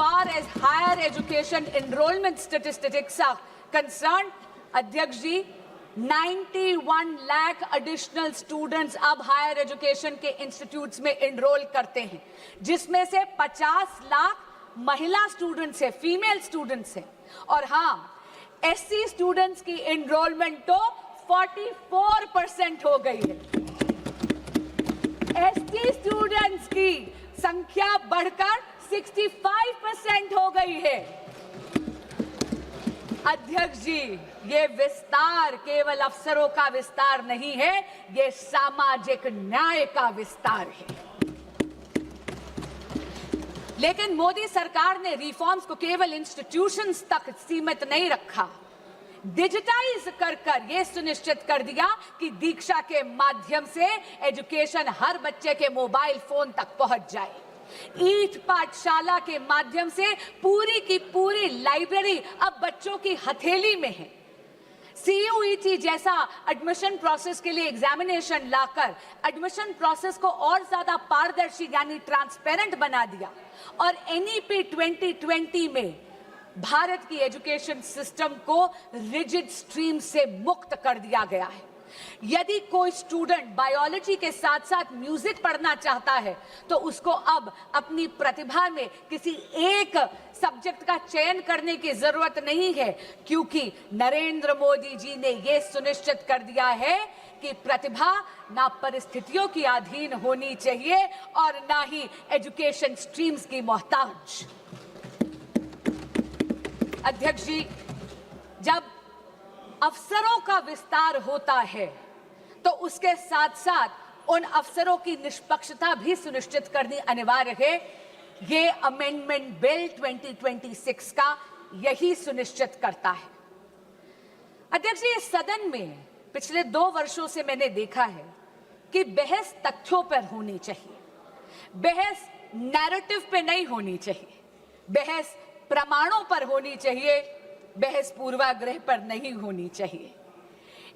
far as higher education enrollment statistics are concerned, अध्यक्ष जी, 91 lakh additional students अब higher education के institutes में enrol करते हैं, जिसमें से 50 लाख महिला स्टूडेंट्स है, फीमेल स्टूडेंट्स हैं। और हाँ, एससी स्टूडेंट्स की एनरोलमेंट तो 44% हो गई है। एसटी स्टूडेंट्स की संख्या बढ़कर 65% हो गई है। अध्यक्ष जी, ये विस्तार केवल अफसरों का विस्तार नहीं है, ये सामाजिक न्याय का विस्तार है। लेकिन मोदी सरकार ने रिफॉर्म्स को केवल इंस्टीट्यूशंस तक सीमित नहीं रखा, डिजिटाइज कर यह सुनिश्चित कर दिया कि दीक्षा के माध्यम से एजुकेशन हर बच्चे के मोबाइल फोन तक पहुंच जाए। ईट पाठशाला के माध्यम से पूरी की पूरी लाइब्रेरी अब बच्चों की हथेली में है। CUET जैसा एडमिशन प्रोसेस के लिए एग्जामिनेशन लाकर एडमिशन प्रोसेस को और ज्यादा पारदर्शी यानी ट्रांसपेरेंट बना दिया और NEP 2020 में भारत की एजुकेशन सिस्टम को रिजिड स्ट्रीम से मुक्त कर दिया गया है। यदि कोई स्टूडेंट बायोलॉजी के साथ साथ म्यूजिक पढ़ना चाहता है तो उसको अब अपनी प्रतिभा में किसी एक सब्जेक्ट का चयन करने की जरूरत नहीं है, क्योंकि नरेंद्र मोदी जी ने यह सुनिश्चित कर दिया है कि प्रतिभा ना परिस्थितियों की अधीन होनी चाहिए और ना ही एजुकेशन स्ट्रीम्स की मोहताज। अध्यक्ष जी, जब अफसरों का विस्तार होता है तो उसके साथ साथ उन अफसरों की निष्पक्षता भी सुनिश्चित करनी अनिवार्य है। ये अमेंडमेंट बिल 2026 का यही सुनिश्चित करता है। अध्यक्ष जी, इस सदन में पिछले 2 वर्षों से मैंने देखा है कि बहस तथ्यों पर होनी चाहिए, बहस नैरेटिव पे नहीं होनी चाहिए, बहस प्रमाणों पर होनी चाहिए, बहस पूर्वाग्रह पर नहीं होनी चाहिए।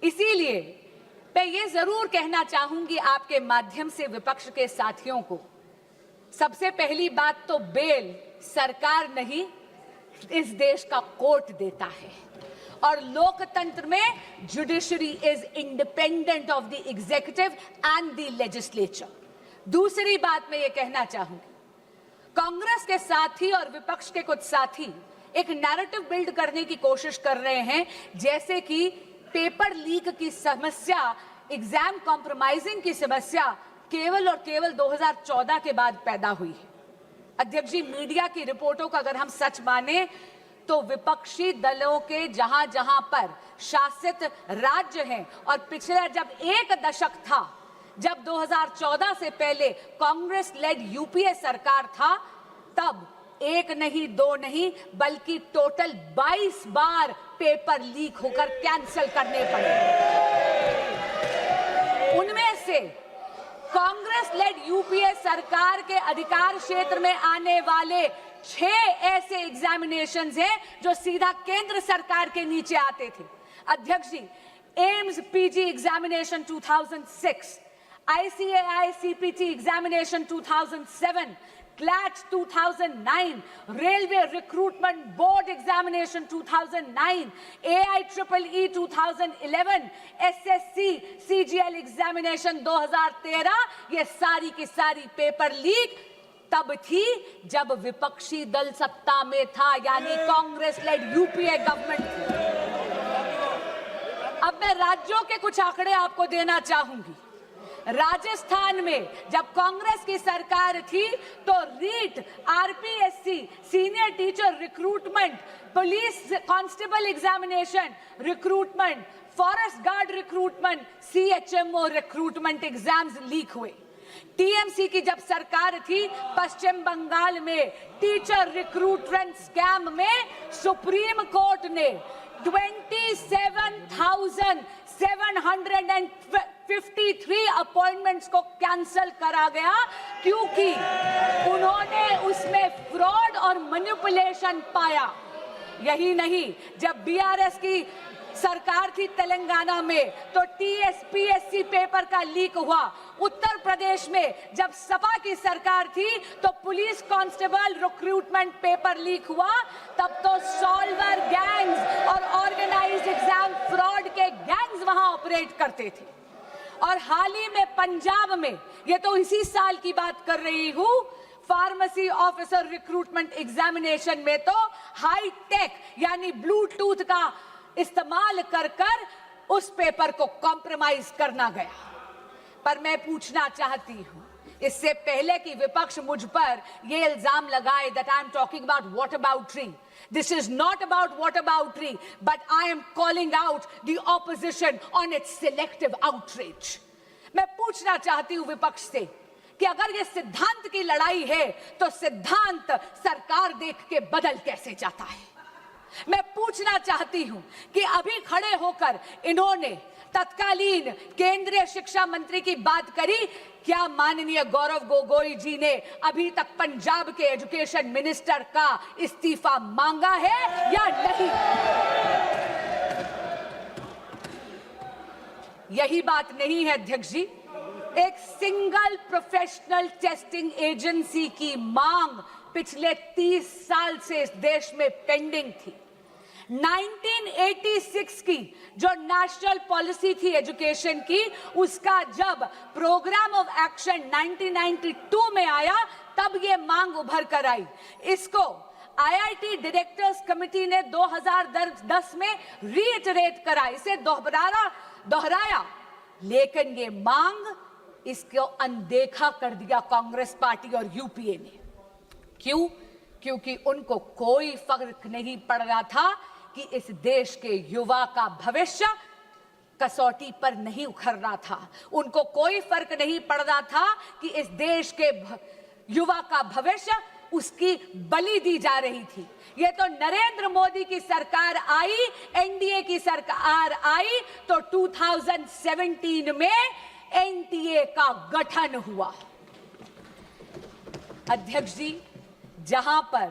इसीलिए मैं ये जरूर कहना चाहूंगी आपके माध्यम से विपक्ष के साथियों को, सबसे पहली बात तो बेल सरकार नहीं इस देश का कोर्ट देता है और लोकतंत्र में judiciary is independent of the executive and the legislature. दूसरी बात मैं ये कहना चाहूंगी, कांग्रेस के साथी और विपक्ष के कुछ साथी एक नैरेटिव बिल्ड करने की कोशिश कर रहे हैं, जैसे कि पेपर लीक की समस्या, एग्जाम कॉम्प्रोमाइजिंग की समस्या केवल और केवल 2014 के बाद पैदा हुई है। अध्यक्ष जी, मीडिया की रिपोर्टों का अगर हम सच माने तो विपक्षी दलों के जहां जहां पर शासित राज्य हैं और पिछले जब एक दशक था, जब 2014 से पहले कांग्रेस लेड यूपीए सरकार था, तब एक नहीं दो नहीं बल्कि टोटल 22 बार पेपर लीक होकर कैंसिल करने पड़े। उनमें से कांग्रेस लेड यूपीए सरकार के अधिकार क्षेत्र में आने वाले 6 ऐसे एग्जामिनेशंस हैं जो सीधा केंद्र सरकार के नीचे आते थे। अध्यक्ष जी, AIIMS PG examination 2006, ICAI CPT examination 2007, CLAT 2009, Railway Recruitment Board examination 2009, AIEEE 2011, SSC CGL examination 2013, ये सारी की सारी पेपर लीक तब थी जब विपक्षी दल सत्ता में था, यानी कांग्रेस लेड यूपीए गवर्नमेंट थी। अब मैं राज्यों के कुछ आंकड़े आपको देना चाहूंगी। राजस्थान में जब कांग्रेस की सरकार थी तो REET, RPSC, senior teacher recruitment, police constable examination recruitment, forest guard recruitment, CHMO recruitment exams leak हुए। TMC की जब सरकार थी, पश्चिम बंगाल में टीचर रिक्रूटमेंट स्कैम में सुप्रीम कोर्ट ने 27,753 अपॉइंटमेंट्स को कैंसिल करा गया, क्योंकि उन्होंने उसमें फ्रॉड और मैनिपुलेशन पाया। यही नहीं, जब BRS की सरकार थी तेलंगाना में तो टीएसपीएससी पेपर का लीक हुआ। उत्तर प्रदेश में जब सपा की सरकार थी तो police constable recruitment paper leak हुआ। तब तो सॉल्वर गैंग्स और ऑर्गेनाइज्ड एग्जाम फ्रॉड के गैंग्स वहां ऑपरेट करते थे। और हाल ही में पंजाब में, ये तो इसी साल की बात कर रही हूं, फार्मेसी ऑफिसर रिक्रूटमेंट एग्जामिनेशन में तो हाई टेक यानी ब्लूटूथ का इस्तेमाल कर उस पेपर को कॉम्प्रोमाइज करना गया। पर मैं पूछना चाहती हूं, इससे पहले कि विपक्ष मुझ पर यह इल्जाम लगाए that I am talking about whataboutery, this is not about whataboutery but I am calling out the opposition on its selective outreach. मैं पूछना चाहती हूं विपक्ष से कि अगर ये सिद्धांत की लड़ाई है तो सिद्धांत सरकार देख के बदल कैसे जाता है। मैं पूछना चाहती हूं कि अभी खड़े होकर इन्होंने तत्कालीन केंद्रीय शिक्षा मंत्री की बात करी, क्या माननीय गौरव गोगोई जी ने अभी तक पंजाब के एजुकेशन मिनिस्टर का इस्तीफा मांगा है या नहीं? यही बात नहीं है अध्यक्ष जी, एक सिंगल प्रोफेशनल टेस्टिंग एजेंसी की मांग पिछले 30 साल से इस देश में पेंडिंग थी। 1986 की जो नेशनल पॉलिसी थी एजुकेशन की, उसका जब प्रोग्राम ऑफ एक्शन 1992 में आया तब ये मांग उभर कर आई। इसको आईआईटी डायरेक्टर्स कमेटी ने 2010 में रीइटरेट करा, इसे दोहराया, लेकिन ये मांग इसको अनदेखा कर दिया कांग्रेस पार्टी और यूपीए ने। क्यों? क्योंकि उनको कोई फर्क नहीं पड़ रहा था कि इस देश के युवा का भविष्य कसौटी पर नहीं उखड़ रहा था। उनको कोई फर्क नहीं पड़ रहा था कि इस देश के युवा का भविष्य उसकी बलि दी जा रही थी। ये तो नरेंद्र मोदी की सरकार आई, एनडीए की सरकार आई तो 2017 में एनटीए का गठन हुआ। अध्यक्ष जी, जहां पर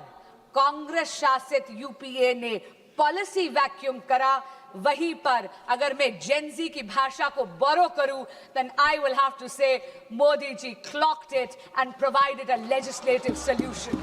कांग्रेस शासित यूपीए ने पॉलिसी वैक्यूम करा, वहीं पर अगर मैं जेनजी की भाषा को बोरो करूं, then I will have to say Modi ji clocked it and provided a legislative solution.